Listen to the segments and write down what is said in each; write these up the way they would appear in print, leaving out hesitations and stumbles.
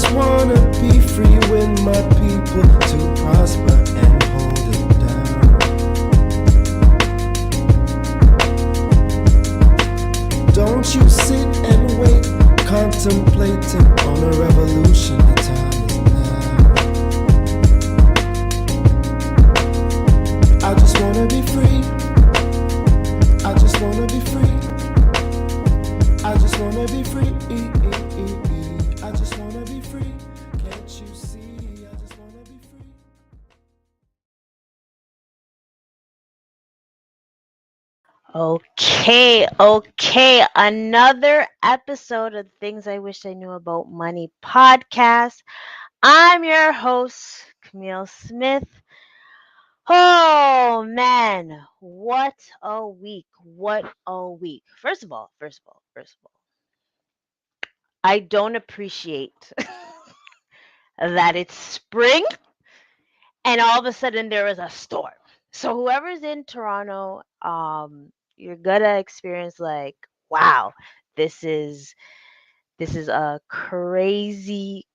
just wanna be free with my people to prosper and hold it down. Don't you sit and wait, contemplating on a revolution. The time is now. I just wanna be free. I just wanna be free. I just wanna be free. I just wanna be free. Can't you see? I just wanna be free. Okay. Another episode of Things I Wish I Knew About Money podcast. I'm your host, Kamille Smith. Oh man, what a week. What a week. First of all, I don't appreciate that it's spring and all of a sudden there is a storm. So whoever's in Toronto, you're gonna experience like, wow, this is this is a crazy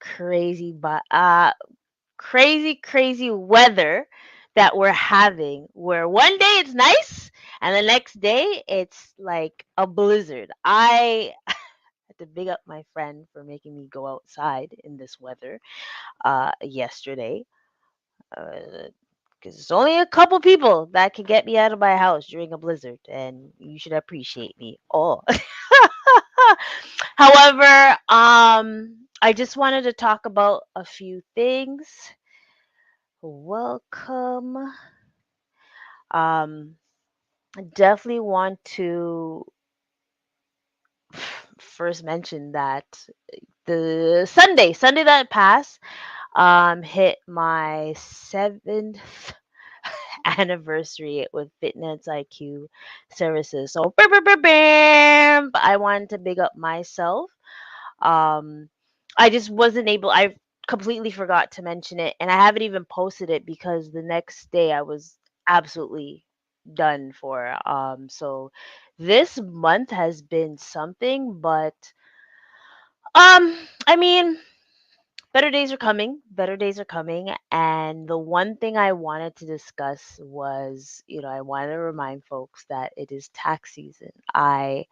weather that we're having where one day it's nice and the next day it's like a blizzard. I had to big up my friend for making me go outside in this weather yesterday. Because it's only a couple people that can get me out of my house during a blizzard, and you should appreciate me. Oh, however, I just wanted to talk about a few things. Welcome. Um, I definitely want to first mention that the Sunday that passed, hit my 7th anniversary with Fitness IQ services. So, bam, I wanted to big up myself. Um, I just wasn't able. I completely forgot to mention it, and I haven't even posted it because the next day I was absolutely done for. So this month has been something, but um, I mean, better days are coming, and the one thing I wanted to discuss was, I wanted to remind folks that it is tax season. I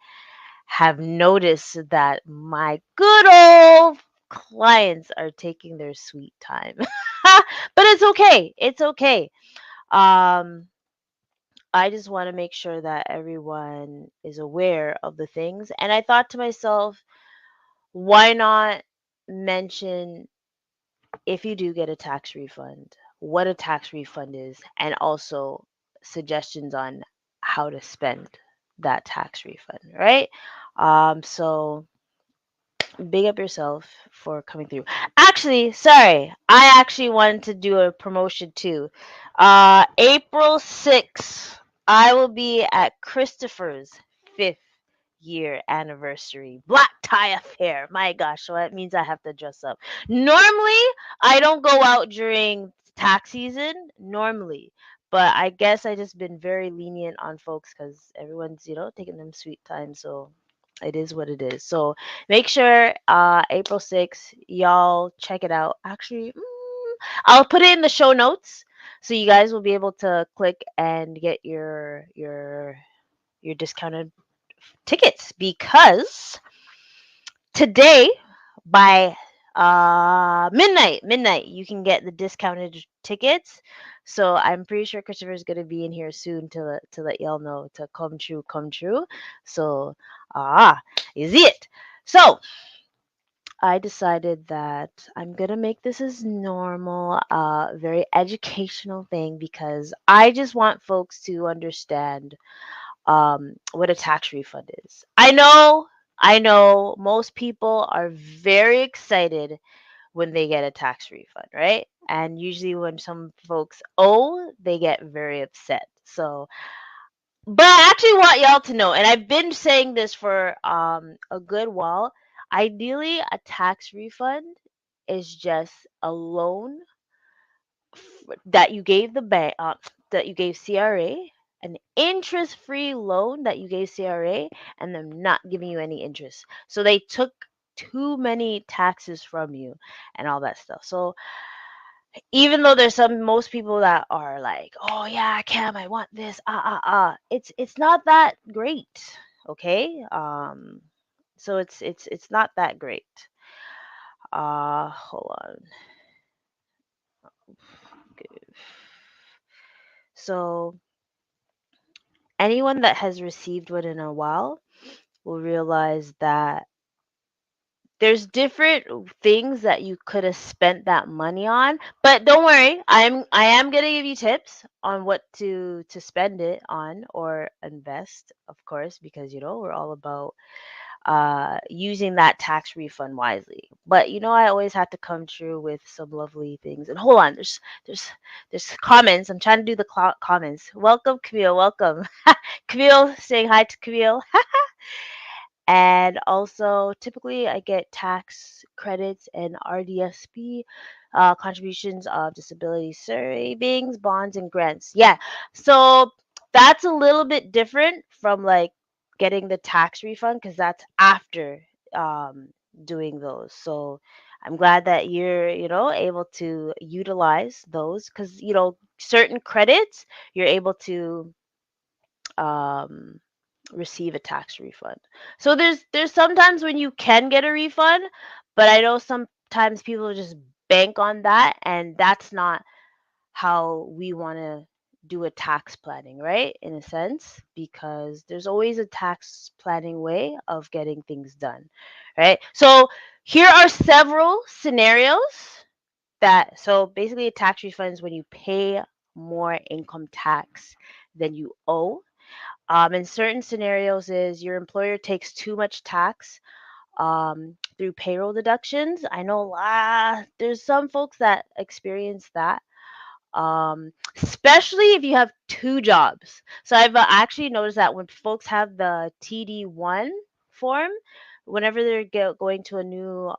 have noticed that my good old clients are taking their sweet time. But it's okay. um I just want to make sure that everyone is aware of the things, and I thought to myself, why not mention, if you do get a tax refund, what a tax refund is, and also suggestions on how to spend that tax refund, right? So big up yourself for coming through. Actually, sorry, I actually wanted to do a promotion too. April 6th, I will be at Christopher's 5th year anniversary black tie affair. My gosh, so that means I have to dress up. Normally, I don't go out during tax season, normally. But I guess I just been very lenient on folks because everyone's, taking them sweet time. So it is what it is. So make sure April 6th, y'all check it out. Actually, I'll put it in the show notes so you guys will be able to click and get your discounted tickets, because today by midnight you can get the discounted tickets. So I'm pretty sure Christopher's gonna be in here soon to let y'all know to come true. So is it? So I decided that I'm gonna make this as normal, very educational thing, because I just want folks to understand what a tax refund is. I know most people are very excited when they get a tax refund, right? And usually when some folks owe, they get very upset. So, but I actually want y'all to know, and I've been saying this for a good while. Ideally, a tax refund is just a loan that you gave the bank, that you gave CRA, an interest-free loan that you gave CRA, and them not giving you any interest. So they took too many taxes from you and all that stuff. So even though there's some most people that are like, oh yeah, Cam, I want this, it's not that great, okay? So it's not that great. Hold on. Good. So anyone that has received one in a while will realize that there's different things that you could have spent that money on, but don't worry, I am going to give you tips on what to spend it on or invest, of course, because we're all about using that tax refund wisely. But I always have to come true with some lovely things. And hold on, there's comments. I'm trying to do the comments. Welcome, Camille. Welcome. Camille, saying hi to Camille. And also, typically, I get tax credits and RDSP, contributions of disability savings, bonds, and grants. Yeah, so that's a little bit different from like getting the tax refund because that's after um, doing those. So I'm glad that you're, able to utilize those because, certain credits you're able to um, receive a tax refund. So there's sometimes when you can get a refund, but I know sometimes people just bank on that, and that's not how we want to do a tax planning, right? In a sense, because there's always a tax planning way of getting things done, right? So here are several scenarios so basically a tax refund is when you pay more income tax than you owe. In certain scenarios is your employer takes too much tax through payroll deductions. I know there's some folks that experience that, especially if you have two jobs. So I've actually noticed that when folks have the TD1 form, whenever they're going to a new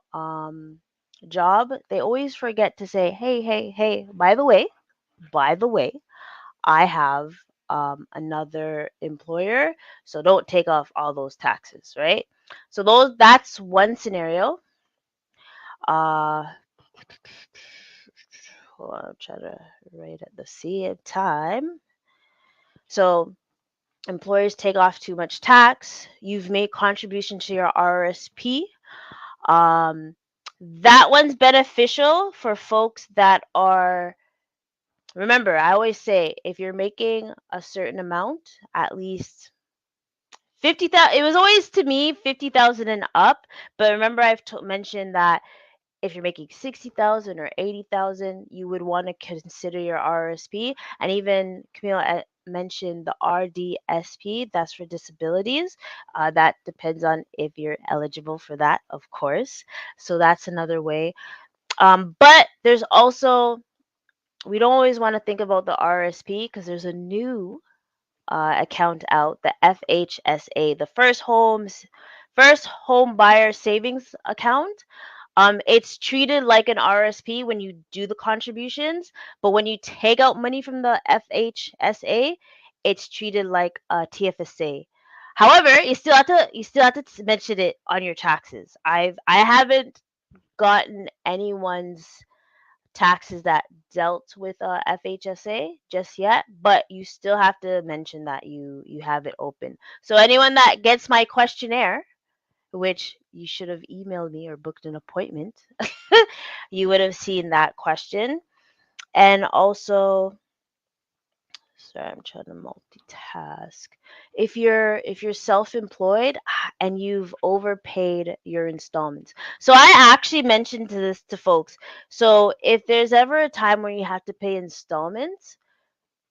job, they always forget to say, hey, hey, hey, by the way, I have another employer, so don't take off all those taxes, right? So that's one scenario. Uh, Hold on, I'm trying to write at the same time. So employers take off too much tax. You've made contribution to your RSP. Um, that one's beneficial for folks that are. Remember, I always say if you're making a certain amount, at least 50,000. It was always to me 50,000 and up. But remember, I've mentioned that if you're making 60,000 or 80,000, you would want to consider your RSP. And even Camille mentioned the RDSP, that's for disabilities. That depends on if you're eligible for that, of course. So that's another way. But there's also, we don't always want to think about the RSP because there's a new account out, the FHSA, the first home buyer savings account. It's treated like an RSP when you do the contributions, but when you take out money from the FHSA, it's treated like a TFSA. However, you still have to mention it on your taxes. I haven't gotten anyone's taxes that dealt with FHSA just yet, but you still have to mention that you have it open. So anyone that gets my questionnaire, which you should have emailed me or booked an appointment, you would have seen that question. And also, sorry, I'm trying to multitask. If you're self-employed and you've overpaid your installments. So I actually mentioned this to folks. So if there's ever a time where you have to pay installments,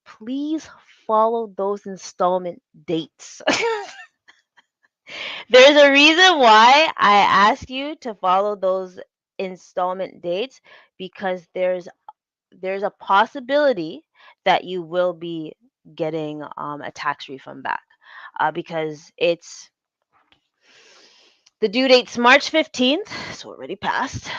please follow those installment dates. There's a reason why I ask you to follow those installment dates because there's a possibility that you will be getting a tax refund back because the due date's March 15th, so already passed,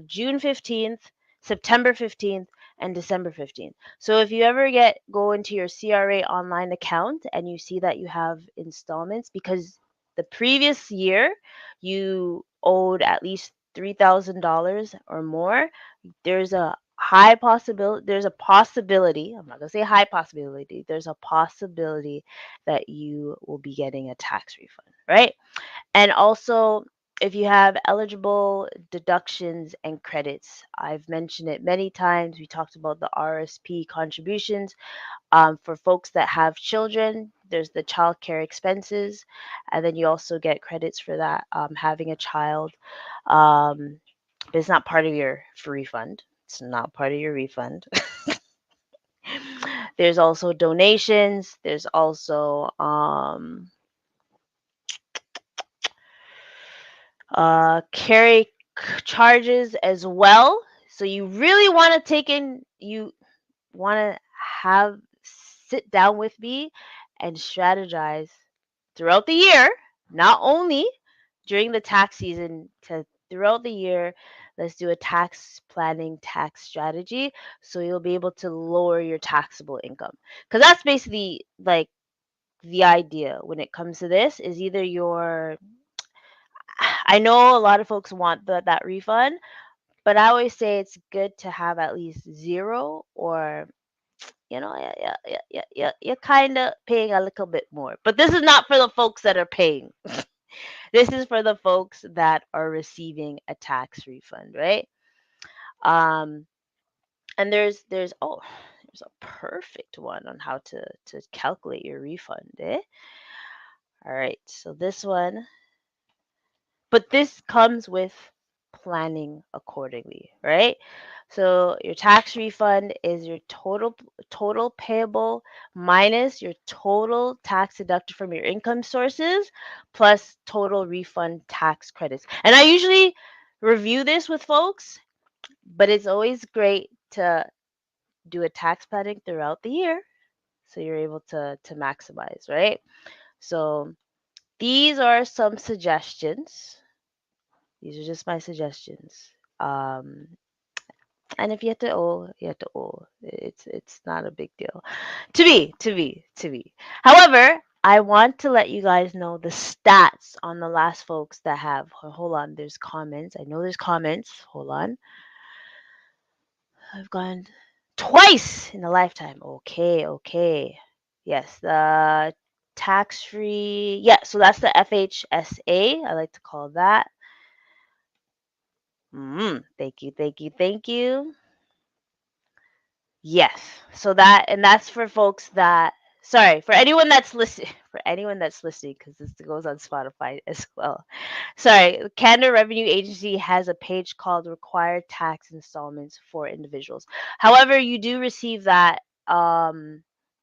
June 15th, September 15th, and December 15th. So if you ever go into your CRA online account and you see that you have installments because the previous year you owed at least $3,000 or more, there's a high possibility, I'm not going to say high possibility, there's a possibility that you will be getting a tax refund, right? And also, if you have eligible deductions and credits, I've mentioned it many times. We talked about the RSP contributions. For folks that have children, there's the child care expenses, and then you also get credits for that, having a child. Um, but it's not part of your refund. It's not part of your refund. There's also donations. There's also carry charges as well. So you really want to you want to have sit down with me and strategize throughout the year, not only during the tax season, to throughout the year. Let's do a tax planning, tax strategy, so you'll be able to lower your taxable income. Because that's basically like the idea when it comes to this is either I know a lot of folks want that refund, but I always say it's good to have at least zero, or you're kind of paying a little bit more. But this is not for the folks that are paying. This is for the folks that are receiving a tax refund, right? Um, and there's a perfect one on how to calculate your refund, eh? All right, so this one, but this comes with planning accordingly, right? So your tax refund is your total payable minus your total tax deducted from your income sources plus total refund tax credits. And I usually review this with folks, but it's always great to do a tax planning throughout the year so you're able to maximize, right? So these are some suggestions. These are just my suggestions. Um, and if you have to owe, you have to owe. It's not a big deal. To be. However, I want to let you guys know the stats on the last folks that have. Hold on, there's comments. I know there's comments. Hold on. I've gone twice in a lifetime. Okay. Yes, the tax free. Yeah, so that's the FHSA. I like to call that. Thank you. Yes. So that's for folks that, sorry, for anyone that's listening, because this goes on Spotify as well. Sorry, the Canada Revenue Agency has a page called Required Tax Installments for Individuals. However, you do receive that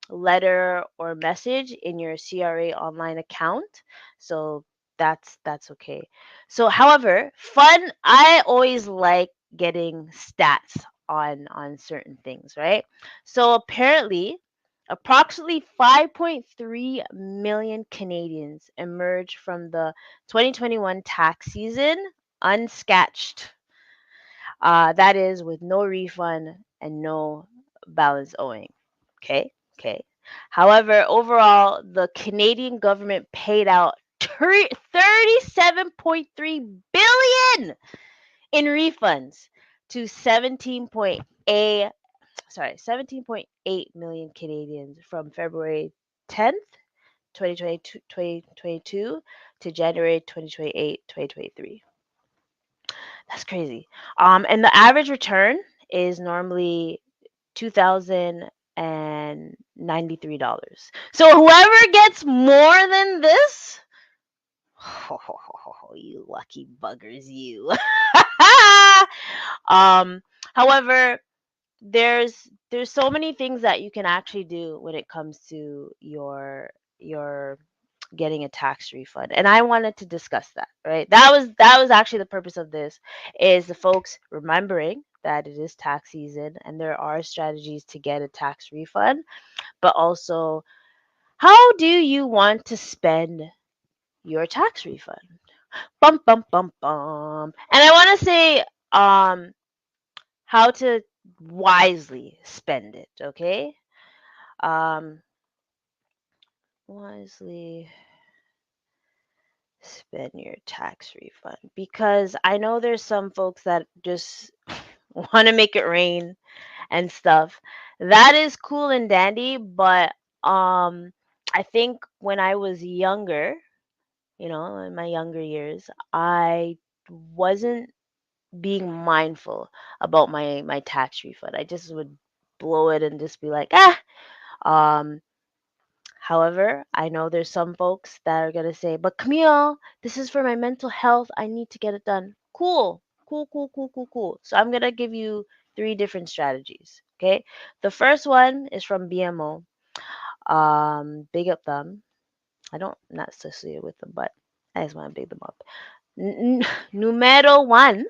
letter or message in your CRA online account. So that's okay. So however, I always like getting stats on certain things, right? So apparently, approximately 5.3 million Canadians emerged from the 2021 tax season unscatched. That is with no refund and no balance owing. Okay. However, overall, the Canadian government paid out 37.3 billion in refunds to 17.8 million Canadians from February 10th, 2022 to January 2028, 2023. That's crazy. And the average return is normally $2,093. So whoever gets more than this, you lucky buggers, you. um, However, there's so many things that you can actually do when it comes to your getting a tax refund, and I wanted to discuss that. Right, that was actually the purpose of this, is the folks remembering that it is tax season and there are strategies to get a tax refund, but also how do you want to spend your tax refund? Bum bum bum bum. And I want to say how to wisely spend it, okay? Um wisely spend your tax refund, because I know there's some folks that just want to make it rain and stuff. That is cool and dandy, but I think when I was younger, in my younger years, I wasn't being mindful about my tax refund. I just would blow it and just be like, ah. Um, However, I know there's some folks that are gonna say, but Camille, this is for my mental health. I need to get it done. Cool, cool, cool, cool, cool, cool. So I'm gonna give you three different strategies. Okay. The first one is from BMO. Big up them. I don't not associate with them, but I just want to big them up. Numero one,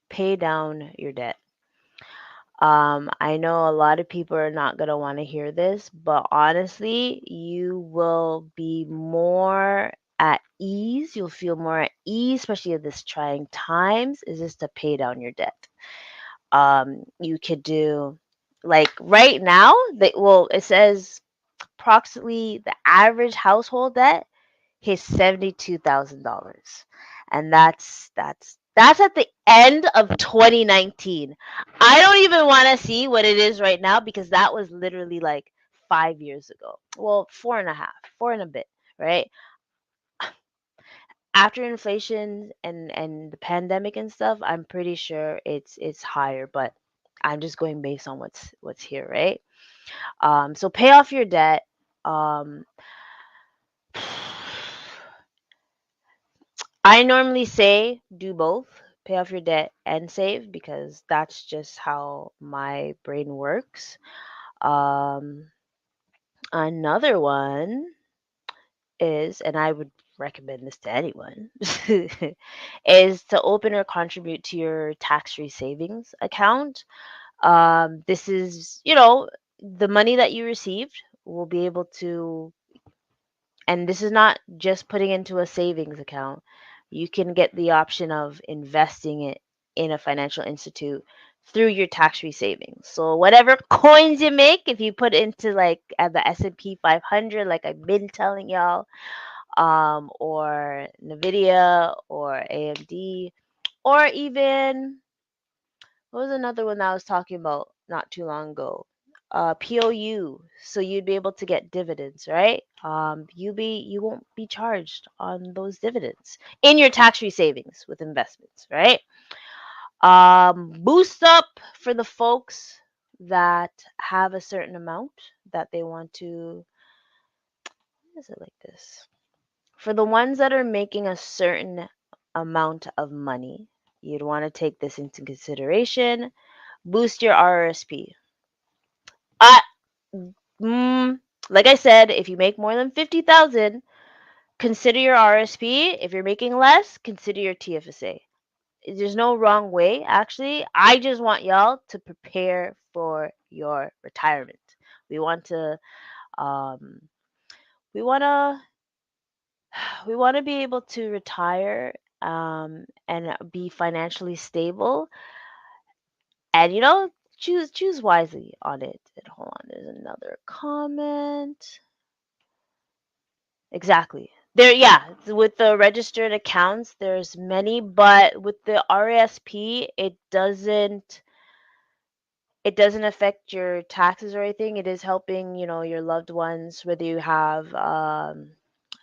pay down your debt. I know a lot of people are not going to want to hear this, but honestly, you will be more at ease. You'll feel more at ease, especially at this trying times, is just to pay down your debt. You could do, like, right now, it says approximately the average household debt his $72,000. And that's at the end of 2019. I don't even want to see what it is right now, because that was literally like 5 years ago. Well, four and a half, four and a bit, right? After inflation and the pandemic and stuff, I'm pretty sure it's higher, but I'm just going based on what's here, right? So pay off your debt. Um, I normally say do both, pay off your debt and save, because that's just how my brain works. Um, Another one is, and I would recommend this to anyone, is to open or contribute to your tax-free savings account. This is, the money that you received will be able to, and this is not just putting into a savings account. You can get the option of investing it in a financial institute through your tax-free savings. So whatever coins you make, if you put into like at the S&P 500, like I've been telling y'all, or Nvidia or AMD, or even what was another one that I was talking about not too long ago? POU. So you'd be able to get dividends, right? You won't be charged on those dividends in your tax-free savings with investments, right? Boost up for the folks that have a certain amount that they want to. What is it like this? For the ones that are making a certain amount of money, you'd want to take this into consideration. Boost your RRSP. Uh, mm, like I said, if you make more than 50,000, consider your RSP. If you're making less, consider your TFSA. There's no wrong way, actually. I just want y'all to prepare for your retirement. We want to um we want to we want to be able to retire and be financially stable, and choose wisely on it. And hold on, there's another comment. Exactly. There, yeah, with the registered accounts, there's many, but with the RSP, it doesn't affect your taxes or anything. It is helping, your loved ones, whether you have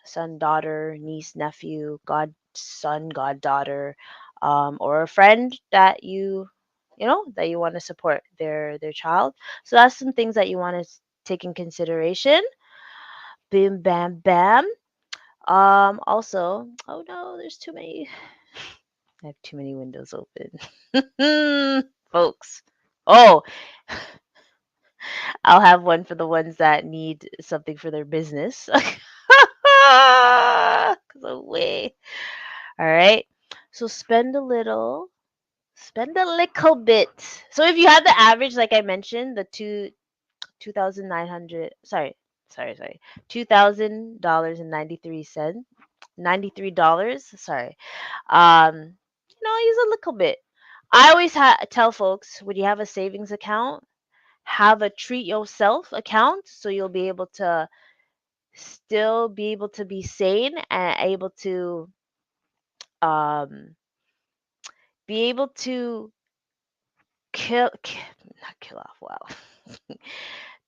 son, daughter, niece, nephew, godson, goddaughter, or a friend that you want to support their child. So that's some things that you want to take in consideration. Bim, bam, bam. Also, oh no, there's too many. I have too many windows open. Folks. Oh, I'll have one for the ones that need something for their business. Cause way. All right. So spend a little bit. So if you have the average, like I mentioned, the 2,900, sorry, $2,000 and 93 cents, $93. Sorry. Use a little bit. I always tell folks, when you have a savings account, have a treat yourself account, so you'll be able to still be able to be sane and able to um be able to not kill off, wow.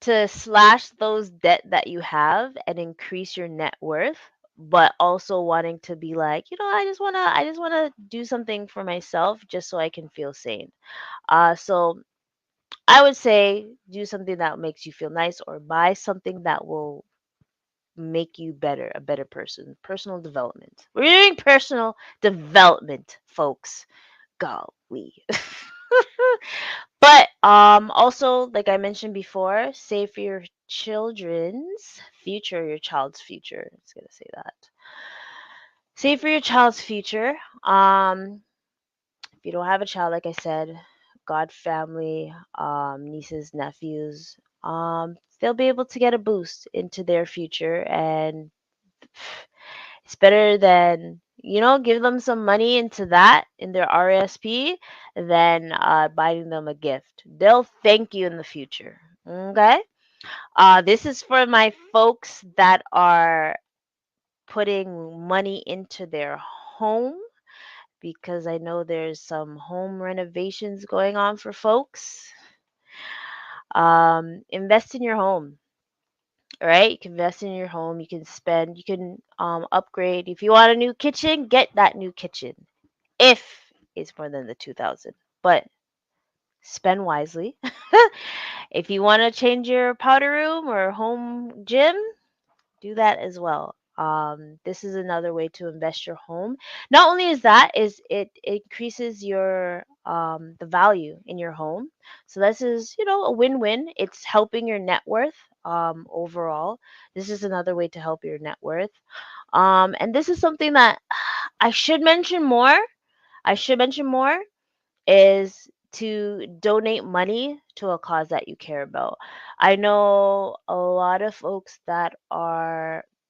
To slash those debt that you have and increase your net worth, but also wanting to be like, I just want to do something for myself just so I can feel sane. So I would say do something that makes you feel nice, or buy something that will make you better, a better person. Personal development. We're doing personal development, folks. Golly. But also, like I mentioned before, save for your children's future, your child's future. I was gonna say that. Save for your child's future. If you don't have a child, like I said, God family, nieces, nephews, they'll be able to get a boost into their future, and it's better than, give them some money into that in their RSP than buying them a gift. They'll thank you in the future. Okay? This is for my folks that are putting money into their home, because I know there's some home renovations going on for folks. Invest in your home. Right? You can invest in your home. You can spend. You can upgrade. If you want a new kitchen, get that new kitchen. If it's more than the 2000, but spend wisely. If you want to change your powder room or home gym, do that as well. This is another way to invest your home. Not only is that, is it increases your the value in your home. So this is, a win-win. It's helping your net worth overall. This is another way to help your net worth. And this is something that I should mention more. I should mention more is to donate money to a cause that you care about. I know a lot of folks that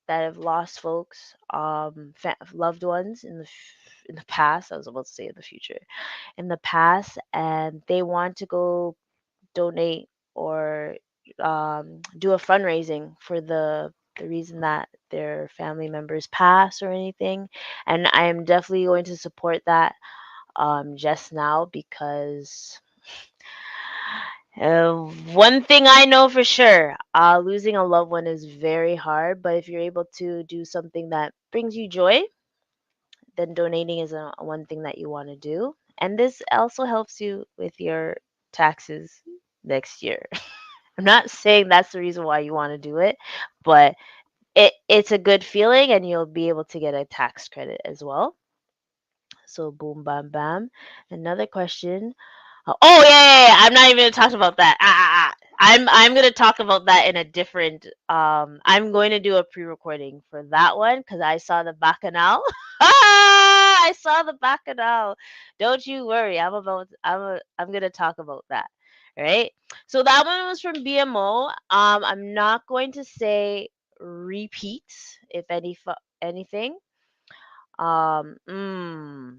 have lost folks, loved ones in the past. I was about to say in the future, in the past, and they want to go donate or do a fundraising for the reason that their family members pass or anything. And I am definitely going to support that just now, because one thing I know for sure, losing a loved one is very hard. But if you're able to do something that brings you joy, then donating is one thing that you want to do. And this also helps you with your taxes next year. I'm not saying that's the reason why you want to do it, but it's a good feeling, and you'll be able to get a tax credit as well. So boom, bam, bam. Another question. Oh yeah, yeah, yeah. I'm not even gonna talk about that. I'm gonna talk about that in a different. I'm going to do a pre-recording for that one because I saw the bacchanal. I saw the bacchanal. Don't you worry. I'm gonna talk about that. Right. So that one was from BMO. I'm not going to say repeats, if anything. Um, mm,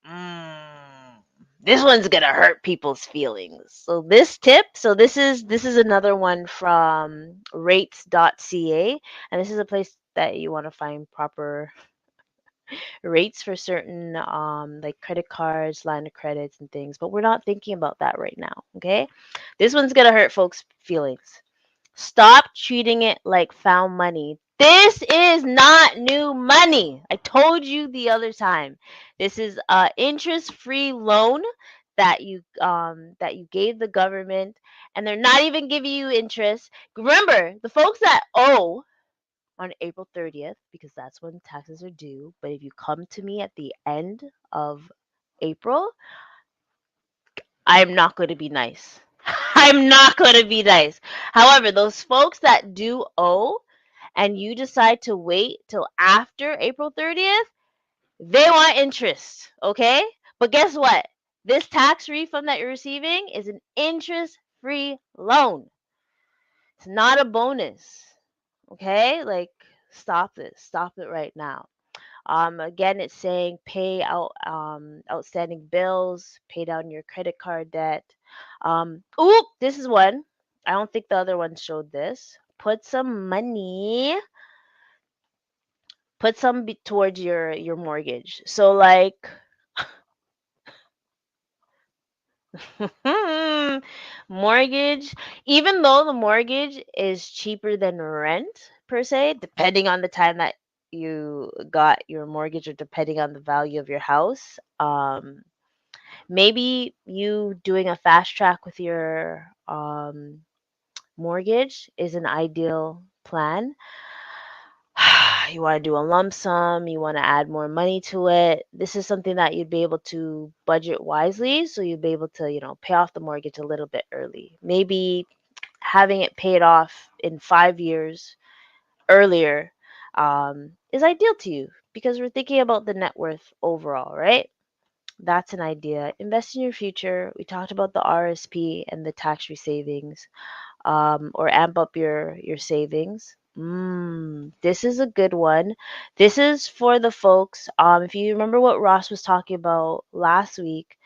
mm, this one's gonna hurt people's feelings. So this is another one from rates.ca, and this is a place that you want to find proper rates for certain like credit cards, line of credits and things, but we're not thinking about that right now, okay? This one's gonna hurt folks' feelings. Stop treating it like found money. This is not new money. I told you the other time. This is a interest-free loan that you gave the government, and they're not even giving you interest. Remember, the folks that owe on April 30th, because that's when taxes are due, but if you come to me at the end of April, I'm not going to be nice. I'm not going to be nice. However, those folks that do owe and you decide to wait till after April 30th, they want interest, okay? But guess what? This tax refund that you're receiving is an interest free loan. It's not a bonus, okay? Like, stop this. Stop it right now. Again, it's saying pay out outstanding bills, pay down your credit card debt. Ooh, this is one. I don't think the other one showed this. Put some money. Put some towards your mortgage. So like mortgage, even though the mortgage is cheaper than rent per se, depending on the time that you got your mortgage or depending on the value of your house. Maybe you doing a fast track with your mortgage is an ideal plan. You want to do a lump sum, you want to add more money to it. This is something that you'd be able to budget wisely so you'd be able to, pay off the mortgage a little bit early. Maybe having it paid off in 5 years earlier is ideal to you because we're thinking about the net worth overall, right? That's an idea. Invest in your future. We talked about the RSP and the tax-free savings, or amp up your savings. This is a good one. This is for the folks. If you remember what Ross was talking about last week,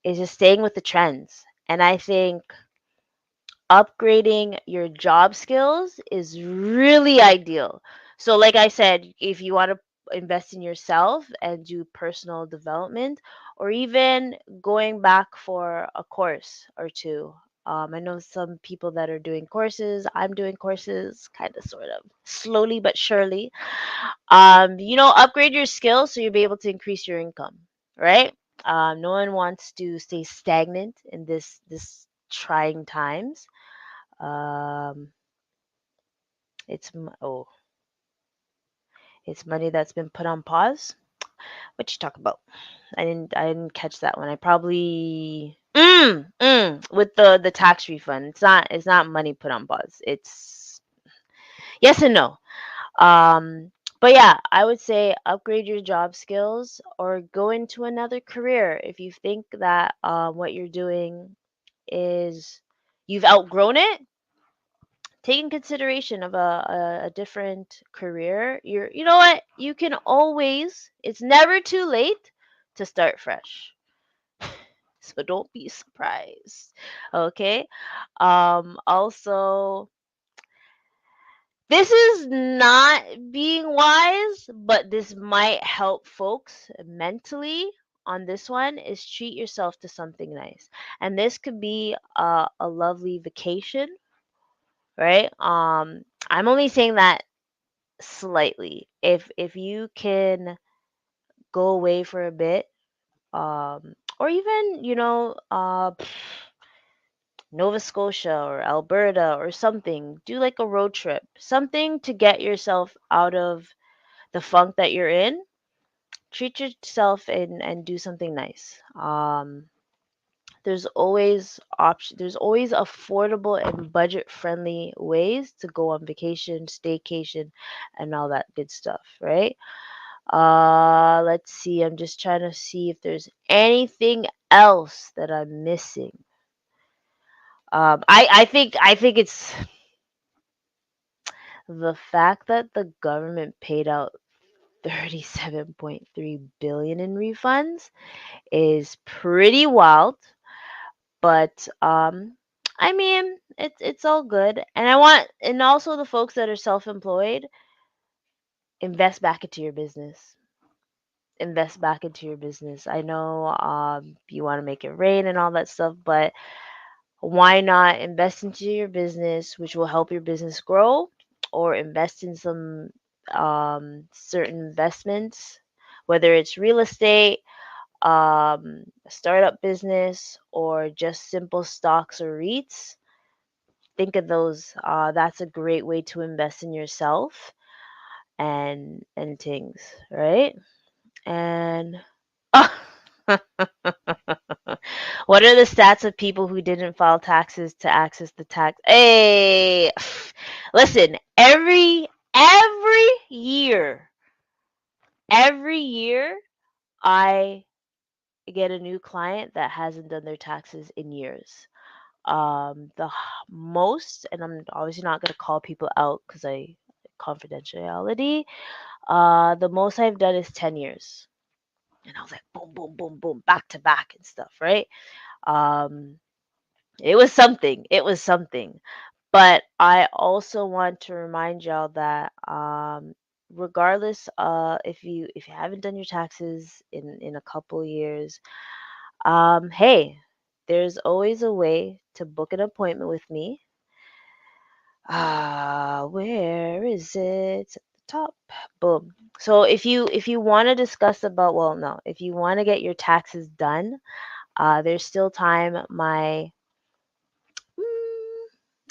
is just staying with the trends. And I think upgrading your job skills is really ideal. So, like I said, if you want to invest in yourself and do personal development, or even going back for a course or two. I know some people that are doing courses. I'm doing courses, kind of, sort of, slowly but surely. Upgrade your skills so you'll be able to increase your income, right? No one wants to stay stagnant in this trying times. Um, oh, it's money that's been put on pause. What you talk about? I didn't catch that one. I probably with the tax refund. It's not money put on pause. It's yes and no. But yeah, I would say upgrade your job skills or go into another career if you think that what you're doing is you've outgrown it. Take in consideration of a different career. You know what? You can always, it's never too late to start fresh. So don't be surprised. Okay? Also, this is not being wise, but this might help folks mentally on this one is treat yourself to something nice. And this could be a lovely vacation, right? I'm only saying that slightly. If you can go away for a bit, or even, Nova Scotia or Alberta or something, do like a road trip, something to get yourself out of the funk that you're in. Treat yourself and do something nice. There's always affordable and budget friendly ways to go on vacation, staycation, and all that good stuff, right? Let's see. I'm just trying to see if there's anything else that I'm missing. I think it's the fact that the government paid out 37.3 billion in refunds is pretty wild, but I mean, it's all good. And also the folks that are self-employed, invest back into your business. Invest back into your business. I know you want to make it rain and all that stuff, but why not invest into your business, which will help your business grow, or invest in some certain investments, whether it's real estate, startup business, or just simple stocks or REITs. Think of those. That's a great way to invest in yourself and things, right? And what are the stats of people who didn't file taxes to access the tax? Hey, listen, every year, every year I get a new client that hasn't done their taxes in years. Most, and I'm obviously not going to call people out because I confidentiality. The most I've done is 10 years. And I was like, boom, boom, boom, boom, back to back and stuff, right? Um, it was something. It was something. But I also want to remind y'all that regardless, if you haven't done your taxes in a couple years, hey, there's always a way to book an appointment with me. Where is it? It's at the top. Boom. So if you want to discuss about, well, no, if you want to get your taxes done, there's still time. Mm,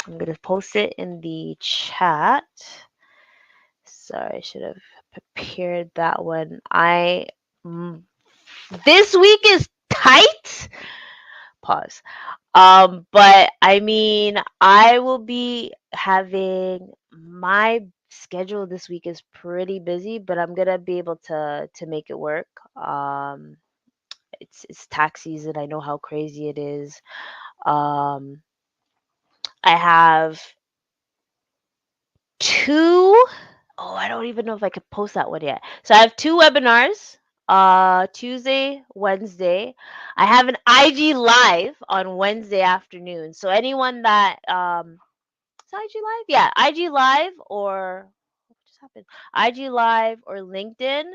I'm gonna post it in the chat. Sorry, I should have prepared that one. Mm, this week is tight. Pause. But I mean, I will be having my schedule this week is pretty busy, but I'm gonna be able to make it work. It's tax season. I know how crazy it is. Um, I have two. Oh, I don't even know if I could post that one yet. So I have two webinars. Tuesday, Wednesday. I have an IG live on Wednesday afternoon. So anyone that is it IG live? Yeah, IG live or what just happened? IG live or LinkedIn.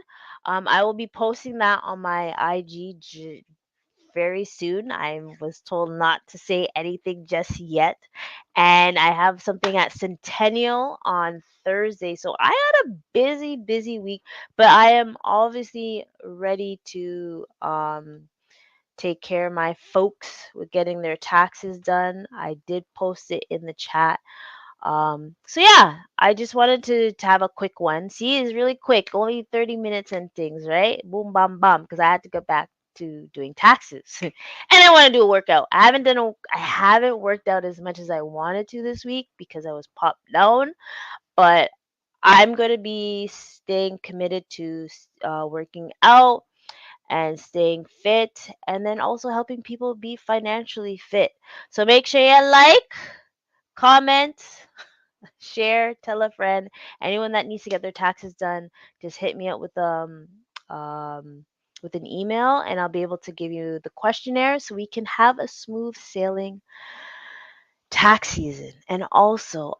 I will be posting that on my IG very soon. I was told not to say anything just yet. And I have something at Centennial on Thursday. So I had a busy, busy week, but I am obviously ready to take care of my folks with getting their taxes done. I did post it in the chat. So yeah, I just wanted to have a quick one. See, it's really quick, only 30 minutes and things, right? Boom, bam, bam, because I had to get back to doing taxes, and I want to do a workout. I haven't worked out as much as I wanted to this week because I was popped down, but I'm going to be staying committed to working out and staying fit, and then also helping people be financially fit. So make sure you like, comment, share, tell a friend. Anyone that needs to get their taxes done, just hit me up um with an email, and I'll be able to give you the questionnaire so we can have a smooth sailing tax season. And also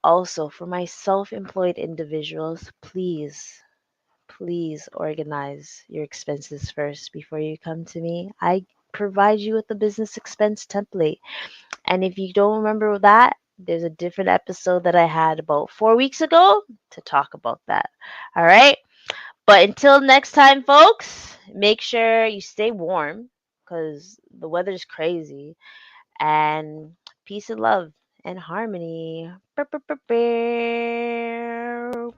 for my self-employed individuals, please organize your expenses first before you come to me. I provide you with the business expense template. And if you don't remember that, there's a different episode that I had about 4 weeks ago to talk about that. All right. But until next time, folks, make sure you stay warm because the weather's crazy. And peace and love and harmony. Burp, burp, burp, burp.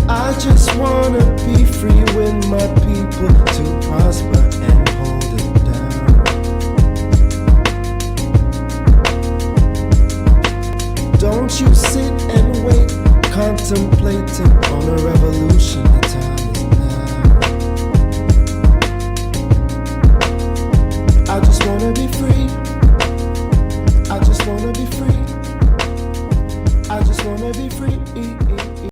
I just wanna be free with my people to prosper and hold it down. Don't you sit and wait, contemplating on a revolution. The time is now. I just wanna be free. I just wanna be free. I just wanna be free.